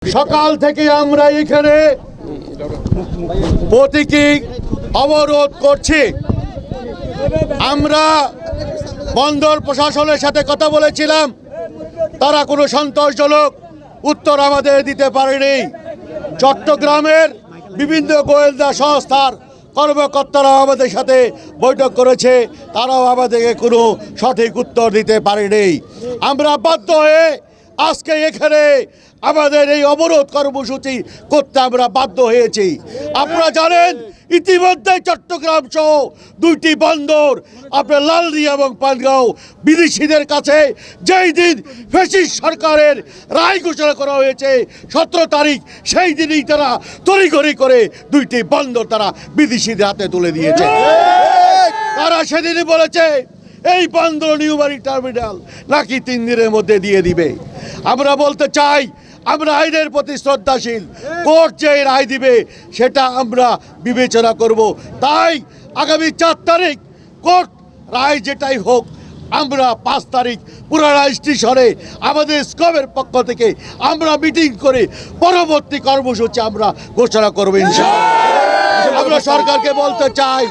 সকাল থেকে আমরা এখানে প্রতীকী অবরোধ করছি। আমরা বন্দর প্রশাসনের সাথে কথা বলেছিলাম, তারা কোনো সন্তোষজনক উত্তর আমাদের দিতে পারেনি। চট্টগ্রামের বিভিন্ন গোয়েন্দা সংস্থার কর্মকর্তারা আমাদের সাথে বৈঠক করেছে, তারাও আমাদেরকে কোনো সঠিক উত্তর দিতে পারেনি। আমরা বাধ্য হয়ে আজকে এখানে আমাদের এই অবরোধ কর্মসূচি করতে আমরা বাধ্য হয়েছি। আপনারা জানেন ইতিমধ্যে চট্টগ্রাম সহ দুইটি বন্দর আপনার লালদিয়া এবং পানগাঁও বিদেশিদের কাছে যেই দিন ফ্যাসিস্ট সরকারের রায় ঘোষণা করা হয়েছে 17 তারিখ, সেই দিনই তারা তড়িঘড়ি করে দুইটি বন্দর তারা বিদেশিদের হাতে তুলে দিয়েছে। তারা সেদিনই বলেছে এই বন্দর নিউমারি টার্মিনাল নাকি 3 দিনের মধ্যে দিয়ে দিবে। আমরা বলতে চাই, আমরা আইনের প্রতি শ্রদ্ধাশীল, কোর্ট যে রায় দিবে সেটা আমরা বিবেচনা করব। তাই আগামী 4 তারিখ কোর্ট রায় যেটাই হোক, আমরা 5 তারিখ পুরানা স্টেশনে আমাদের স্কোপের পক্ষ থেকে আমরা মিটিং করে পরবর্তী কর্মসূচি আমরা ঘোষণা করবো ইনশাআল্লাহ। আমরা সরকারকে বলতে চাই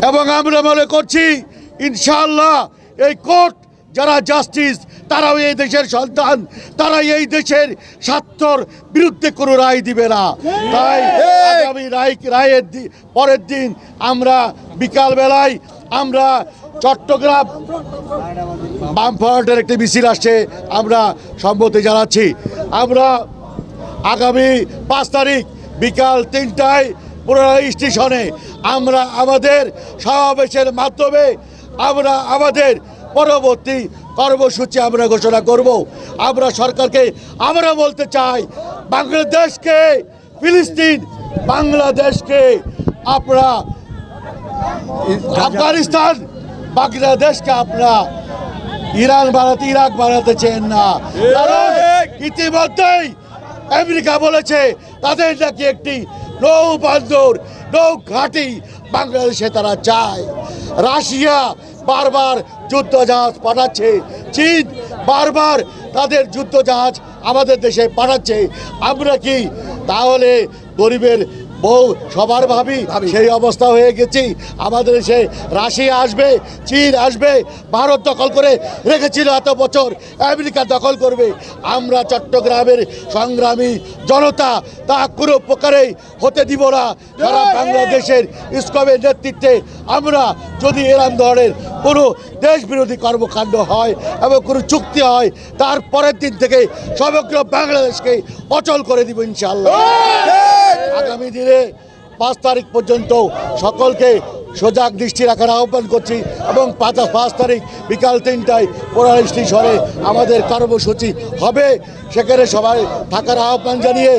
এবং আমরা মনে করছি ইনশাআল্লাহ এই কোর্ট যারা জাস্টিস, তারাও এই দেশের সন্তান, তারা এই দেশের স্বার্থর বিরুদ্ধে কোনো রায় দিবে না। তাই আগামী রায়ের পরের দিন আমরা বিকালবেলায় আমরা চট্টগ্রাম বামফ্রন্টের একটি মিছিল আসছে, আমরা সম্মতি জানাচ্ছি। আমরা আগামী 5 তারিখ বিকাল 3টায় পুরানা স্টেশনে আমরা আমাদের সমাবেশের মাধ্যমে আমরা আমাদের পরবর্তী কর্মসূচি আমরা ঘোষণা করব। আমরা সরকারকে আমরা বলতে চাই, বাংলাদেশকে ফিলিস্তিন, বাংলাদেশকে আপনারা আফগানিস্তান, বাংলাদেশকে আপনারা ইরাক বানাতে চেন না। কারণ ইতিমধ্যেই আমেরিকা বলেছে তাদের নাকি একটি নৌ বন্দর, নৌ ঘাঁটি বাংলাদেশে তারা চায়। রাশিয়া বারবার যুদ্ধজাহাজ পাঠাচ্ছে, চীন বারবার তাদের যুদ্ধজাহাজ আমাদের দেশে পাঠাচ্ছে। আমরা কি তাহলে গরিবের বউ সবার ভাবি সেই অবস্থা হয়ে গেছি? আমাদের দেশে রাশিয়া আসবে, চীন আসবে, ভারত দখল করে রেখেছিল এত বছর, আমেরিকা দখল করবে। আমরা চট্টগ্রামের সংগ্রামী জনতা তা কোনো প্রকারেই হতে দিব না। সারা বাংলাদেশের ইসকমের নেতৃত্বে আমরা যদি এরকম ধরনের কোনো দেশ বিরোধী কর্মকাণ্ড হয় এবং কোনো চুক্তি হয়, তার পরের দিন থেকে সমগ্র বাংলাদেশকে অচল করে দিব ইনশাআল্লাহ। আগামী দিনে 5 তারিখ পর্যন্ত সকলকে সজাগ দৃষ্টি রাখার আহ্বান করছি এবং 5 তারিখ বিকাল 3টায় পুরানা স্টেশনে আমাদের কর্মসূচি হবে, সেখানে সবাই থাকার আহ্বান জানিয়ে